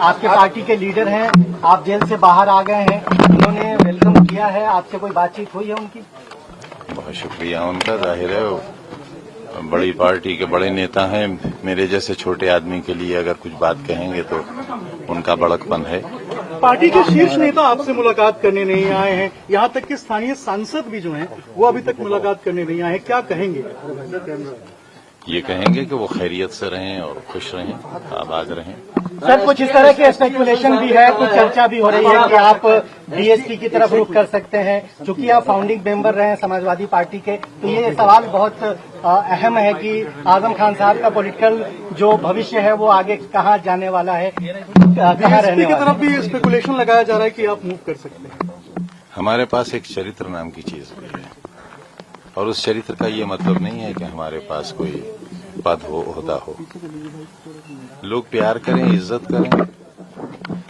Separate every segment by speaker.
Speaker 1: आपके पार्टी के लीडर हैं, आप जेल से बाहर आ गए हैं, उन्होंने वेलकम किया है, आपसे कोई बातचीत हुई है उनकी?
Speaker 2: बहुत शुक्रिया उनका। जाहिर है वो बड़ी पार्टी के बड़े नेता हैं, मेरे जैसे छोटे आदमी के लिए अगर कुछ बात कहेंगे तो उनका बड़कपन है।
Speaker 3: पार्टी के शीर्ष नेता आपसे मुलाकात करने नहीं आए हैं, यहाँ तक कि स्थानीय सांसद भी जो हैं वो अभी तक मुलाकात करने नहीं आए हैं, क्या कहेंगे?
Speaker 2: ये कहेंगे कि वो खैरियत से रहें और खुश रहें, आबाद रहें।
Speaker 1: सर, कुछ इस तरह की स्पेकुलेशन भी है, कुछ चर्चा भी हो रही है कि आप बीएसपी की तरफ रुख कर सकते हैं, क्योंकि आप फाउंडिंग मेंबर रहे हैं समाजवादी पार्टी के। तो ये सवाल बहुत अहम है कि आजम खान साहब का पॉलिटिकल जो भविष्य है वो आगे कहाँ जाने वाला है, कहाँ रहने
Speaker 3: की
Speaker 1: वाला
Speaker 3: तरफ भी स्पेकुलेशन लगाया जा रहा है कि आप मूव कर सकते हैं।
Speaker 2: हमारे पास एक चरित्र नाम की चीज भी है, और उस चरित्र का ये मतलब नहीं है कि हमारे पास कोई पद हो, ओहदा हो। लोग प्यार करें, इज्जत करें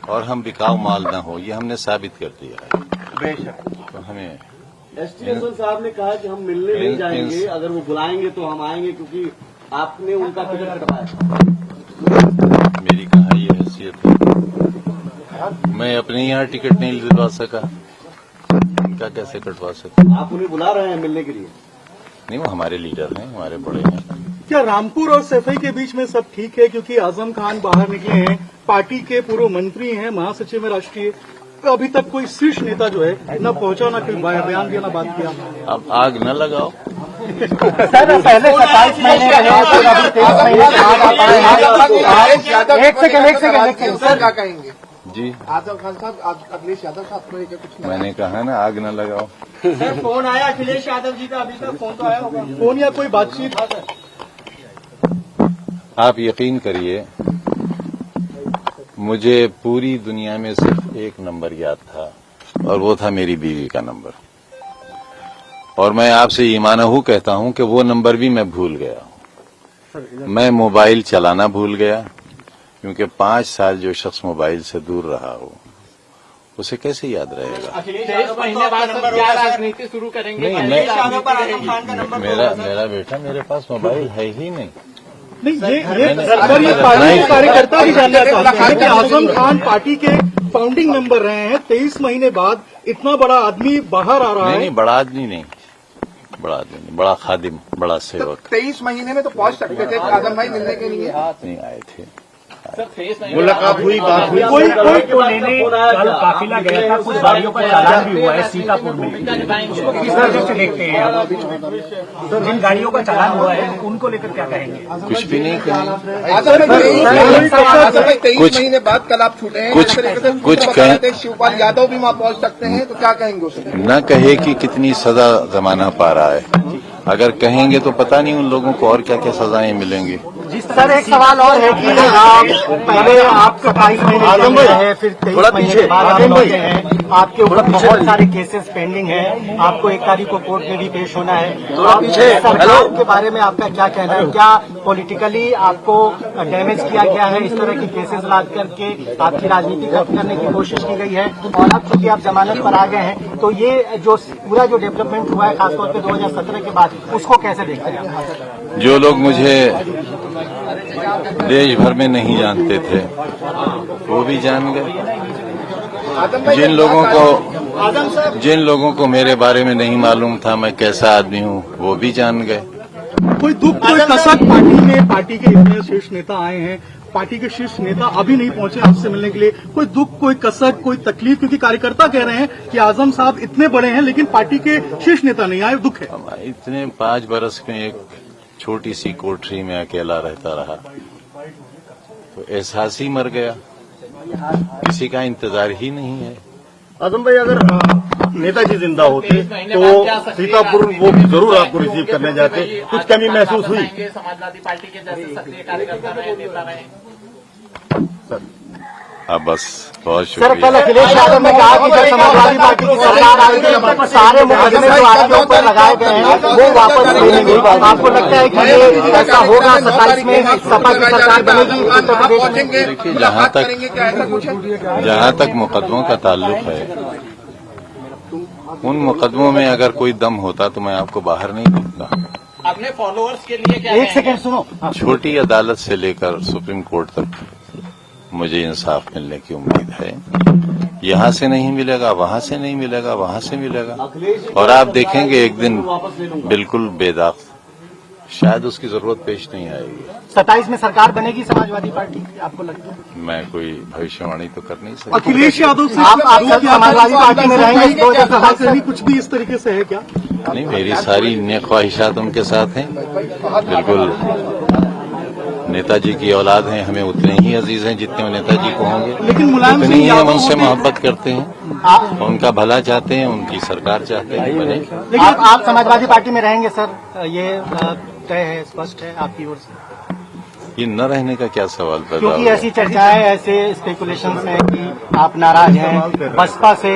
Speaker 2: और हम बिकाऊ माल न हो, ये हमने साबित कर दिया है।
Speaker 1: बेशक।
Speaker 2: तो हमें
Speaker 4: एसटी साहब ने कहा कि हम मिलने नहीं जाएंगे, अगर वो बुलाएंगे तो हम आएंगे, क्योंकि आपने उनका टिकट कटवाया।
Speaker 2: मेरी कहाँ ये हैसियत है, मैं अपने यहाँ टिकट नहीं दिलवा सका, उनका कैसे कटवा सका?
Speaker 4: आप उन्हें बुला रहे हैं मिलने के लिए?
Speaker 2: नहीं, वो हमारे लीडर हैं, हमारे बड़े हैं।
Speaker 3: क्या रामपुर और सैफई के बीच में सब ठीक है? क्योंकि आजम खान बाहर निकले हैं, पार्टी के पूर्व मंत्री हैं, महासचिव है राष्ट्रीय, अभी तक कोई शीर्ष नेता जो है न पहुंचा, न कोई बयान दिया, न बात किया।
Speaker 2: अब आग न लगाओ।
Speaker 1: सर, पहले 27 महीने रहे, फिर अभी 23 महीने के बाद आप आए हैं। एक सेकंड
Speaker 5: सर क्या कहेंगे
Speaker 2: जी?
Speaker 5: आजम खान साहब, अखिलेश यादव साहब को लेकर कुछ
Speaker 2: मैंने कहा ना, आग न लगाओ।
Speaker 4: सर, फोन आया अखिलेश यादव जी का, अभी तक फोन तो आया होगा?
Speaker 3: फोन या कोई बातचीत?
Speaker 2: आप यकीन करिए, मुझे पूरी दुनिया में सिर्फ एक नंबर याद था, और वो था मेरी बीवी का नंबर। और मैं आपसे ईमानहू कहता हूं कि वो नंबर भी मैं भूल गया। मैं मोबाइल चलाना भूल गया, क्योंकि 5 साल जो शख्स मोबाइल से दूर रहा हो उसे कैसे याद रहेगा?
Speaker 4: 23 महीने बाद क्या राजनीति शुरू करेंगे?
Speaker 2: मेरा बेटा, मेरे पास मोबाइल है ही नहीं।
Speaker 3: नहीं, ये पार्टी के कार्यकर्ता भी जानना चाहते हैं कि आजम खान पार्टी के फाउंडिंग मेंबर रहे हैं, 23 महीने बाद इतना बड़ा आदमी बाहर आ रहा है।
Speaker 2: नहीं, बड़ा आदमी नहीं, बड़ा खादिम, बड़ा सेवक।
Speaker 5: 23 महीने में तो पहुंच सकते थे आजम भाई मिलने के लिए।
Speaker 2: नहीं आए थे।
Speaker 5: मुलाकात हुई, बात हुई।
Speaker 1: कोई को लेने कल काफिला गया था, कुछ गाड़ियों का चालान भी हुआ है सीतापुर में, उसको किस तरह से देखते हैं आप? तो जिन गाड़ियों का चालान हुआ है उनको लेकर क्या कहेंगे?
Speaker 2: कुछ भी नहीं कहेंगे।
Speaker 5: 23 महीने बाद कल आप छूटे हैं,
Speaker 2: कुछ कहें।
Speaker 5: शिवपाल यादव भी वहाँ पहुँच सकते हैं, तो क्या कहेंगे उसे?
Speaker 2: न कहे कि कितनी सजा जमाना पा रहा है, अगर कहेंगे तो पता नहीं उन लोगों को और क्या क्या सजाएं मिलेंगी।
Speaker 1: सर, एक सवाल और है कि आप पहले आप 27 महीने हैं, फिर 23 महीने के बाद आप लौटे हैं, आपके ऊपर बहुत सारे केसेस पेंडिंग हैं, आपको 1 तारीख को कोर्ट में भी पेश होना है। आप सरकार के बारे में आपका क्या कहना है? क्या पॉलिटिकली आपको डैमेज किया गया है? इस तरह की केसेस लाद करके आपकी राजनीति खत्म करने की कोशिश की गई है, और अब चूंकि आप जमानत पर आ गए हैं, तो ये जो पूरा जो डेवलपमेंट हुआ है खासतौर पर 2017 के बाद, उसको कैसे देखते हैं?
Speaker 2: जो लोग मुझे देश भर में नहीं जानते थे वो भी जान गए। जिन लोगों को मेरे बारे में नहीं मालूम था मैं कैसा आदमी हूँ वो भी जान गए।
Speaker 3: कोई दुख, कोई कसक पार्टी में? पार्टी के इतने शीर्ष नेता आए हैं, पार्टी के शीर्ष नेता अभी नहीं पहुंचे आपसे मिलने के लिए, कोई दुख, कोई कसक, कोई तकलीफ? क्योंकि कार्यकर्ता कह रहे हैं कि आजम साहब इतने बड़े हैं लेकिन पार्टी के शीर्ष नेता नहीं आए, दुख है।
Speaker 2: इतने 5 बरस में एक छोटी सी कोठरी में अकेला रहता रहा तो एहसास ही मर गया, किसी का इंतजार ही नहीं है।
Speaker 6: आजम भाई, अगर नेताजी जिंदा होते तो सीतापुर वो जरूर आपको रिसीव करने जाते, कुछ कमी महसूस हुई?
Speaker 4: समाजवादी पार्टी के जैसे सक्रिय कार्यकर्ता रहे, नेता रहे।
Speaker 2: अब बस बहुत
Speaker 1: सर,
Speaker 2: शुक्रिया।
Speaker 1: कल अखिलेश यादव ने कहा कि जब समाजवादी पार्टी की सरकार आएगी तो सारे मुकदमे जो आरोपियों पर लगाए गए हैं वो वापस लेंगे। आपको लगता है कि ये ऐसा होगा? 27 में सपा की सरकार बनेगी उत्तर प्रदेश में?
Speaker 2: देखिए, जहाँ तक मुकदमों का ताल्लुक है, उन मुकदमों में अगर कोई दम होता तो मैं आपको बाहर नहीं दिखता।
Speaker 4: अपने फॉलोअर्स के लिए क्या?
Speaker 1: एक सेकंड सुनो।
Speaker 2: छोटी अदालत से लेकर सुप्रीम कोर्ट तक मुझे इंसाफ मिलने की उम्मीद है। यहाँ से नहीं मिलेगा, वहाँ से नहीं मिलेगा, वहाँ से मिलेगा, और आप देखेंगे एक दिन बिल्कुल बेदाग, शायद उसकी जरूरत पेश नहीं आएगी।
Speaker 1: 27 में सरकार बनेगी समाजवादी पार्टी की, आपको लगता है?
Speaker 2: मैं कोई भविष्यवाणी तो कर नहीं सकता।
Speaker 3: अखिलेश यादव से
Speaker 1: आप समाजवादी पार्टी में रहेंगे इस 2027
Speaker 3: से भी कुछ भी इस तरीके से है क्या?
Speaker 2: नहीं, मेरी सारी नेक ख्वाहिशात उनके साथ हैं, बिल्कुल। नेताजी की औलाद हैं, हमें उतने ही अजीज हैं जितने नेताजी को होंगे,
Speaker 3: लेकिन मुलायम
Speaker 2: उतनी
Speaker 3: सिंह
Speaker 2: ही हम
Speaker 3: यादव
Speaker 2: उनसे
Speaker 3: होते-
Speaker 2: मोहब्बत करते हैं, उनका भला चाहते हैं, उनकी सरकार चाहते हैं बने।
Speaker 1: लेकिन आप समाजवादी पार्टी में रहेंगे सर, ये तय है, स्पष्ट है आपकी ओर से?
Speaker 2: ये न रहने का क्या सवाल पैदा
Speaker 1: क्योंकि
Speaker 2: होगा?
Speaker 1: ऐसी चर्चाएं, ऐसे स्पेकुलेशंस हैं कि आप नाराज हैं, बसपा से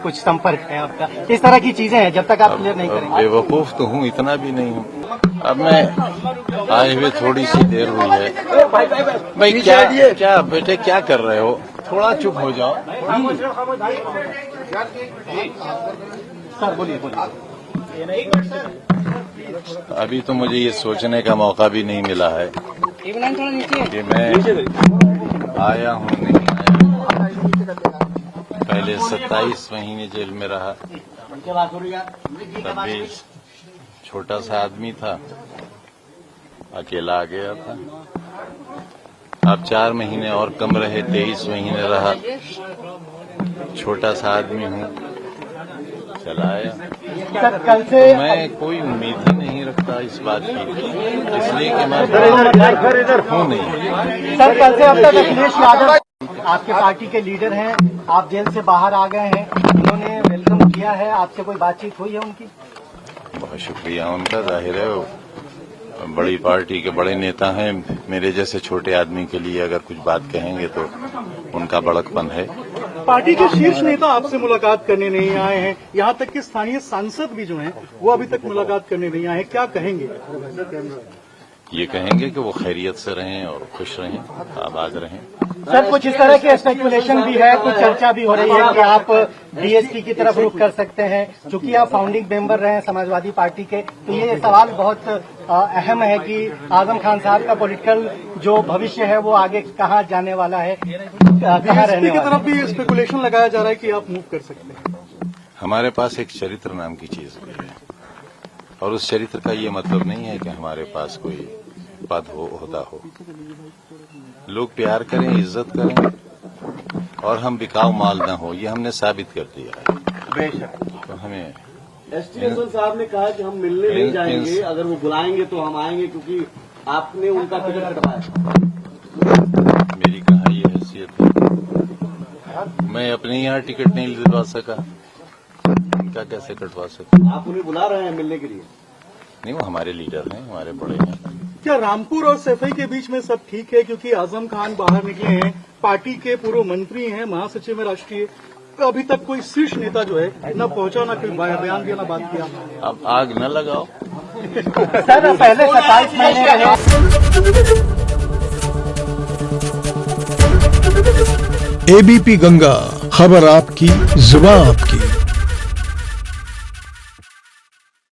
Speaker 1: कुछ संपर्क है आपका, इस तरह की चीजें हैं, जब तक आप क्लियर नहीं
Speaker 2: अब
Speaker 1: करेंगे।
Speaker 2: बेवकूफ तो हूँ, इतना भी नहीं हूँ। अब मैं आए हुए थोड़ी सी देर हुई है। भाई क्या बेटे क्या कर रहे हो? थोड़ा चुप हो जाओ।
Speaker 1: सर बोलिए।
Speaker 2: अभी तो मुझे ये सोचने का मौका भी नहीं मिला है कि मैं आया हूँ नहीं आया। पहले 27 महीने जेल में रहा, तब भी छोटा सा आदमी था, अकेला आ गया था। अब 4 महीने और कम रहे, 23 महीने रहा, छोटा सा आदमी हूँ, चला आया।
Speaker 1: सर कल से
Speaker 2: मैं कोई उम्मीद ही नहीं रखता इस बात की, इसलिए कि मैं हूँ नहीं।
Speaker 1: सर कल से अब तक अखिलेश यादव आपके पार्टी के लीडर हैं, आप जेल से बाहर आ गए हैं, उन्होंने वेलकम किया है, आपसे कोई बातचीत हुई है उनकी?
Speaker 2: बहुत शुक्रिया उनका, जाहिर है वो बड़ी पार्टी के बड़े नेता हैं, मेरे जैसे छोटे आदमी के लिए अगर कुछ बात कहेंगे तो उनका बड़कपन है।
Speaker 3: पार्टी के शीर्ष नेता आपसे मुलाकात करने नहीं आए हैं, यहाँ तक कि स्थानीय सांसद भी जो हैं वो अभी तक मुलाकात करने नहीं आए हैं, क्या कहेंगे?
Speaker 2: ये कहेंगे कि वो खैरियत से रहें और खुश रहें, आबाद रहें।
Speaker 1: सर कुछ इस तरह के स्पेकुलेशन भी है, कुछ चर्चा भी हो रही है कि आप बीएसपी की तरफ रुख कर सकते हैं, क्योंकि आप फाउंडिंग मेंबर रहे हैं समाजवादी पार्टी के, तो ये सवाल बहुत अहम है कि आजम खान साहब का पॉलिटिकल जो भविष्य है वो आगे कहाँ जाने वाला है, कहाँ रहने
Speaker 3: की
Speaker 1: वाला
Speaker 3: तरफ भी स्पेकुलेशन लगाया जा रहा है कि आप मूव कर सकते हैं।
Speaker 2: हमारे पास एक चरित्र नाम की चीज भी है, और उस चरित्र का ये मतलब नहीं है कि हमारे पास कोई पद हो, ओहदा हो। लोग प्यार करें, इज्जत करें, और हम बिकाऊ माल न हो, ये हमने साबित कर दिया है।
Speaker 1: बेशक।
Speaker 2: तो हमें
Speaker 4: एसटी हसन साहब ने कहा कि हम मिलने नहीं जाएंगे, अगर वो बुलाएंगे तो हम आएंगे, क्योंकि आपने उनका टिकट कटवाया।
Speaker 2: मेरी कहाँ ये हैसियत है? मैं अपने यहाँ टिकट नहीं दिलवा सका, उनका कैसे कटवा सका?
Speaker 4: आप उन्हें बुला रहे हैं मिलने के लिए?
Speaker 2: नहीं, वो हमारे लीडर हैं, हमारे बड़े हैं।
Speaker 3: क्या रामपुर और सैफई के बीच में सब ठीक है? क्योंकि आजम खान बाहर निकले हैं, पार्टी के पूर्व मंत्री हैं, महासचिव में राष्ट्रीय, अभी तक कोई शीर्ष नेता जो है न पहुंचा, न कोई बयान दिया, न बात किया।
Speaker 2: अब आग न लगाओ।
Speaker 1: सर पहले 27 महीने रहे।
Speaker 7: एबीपी गंगा, खबर आपकी, जुबान आपकी।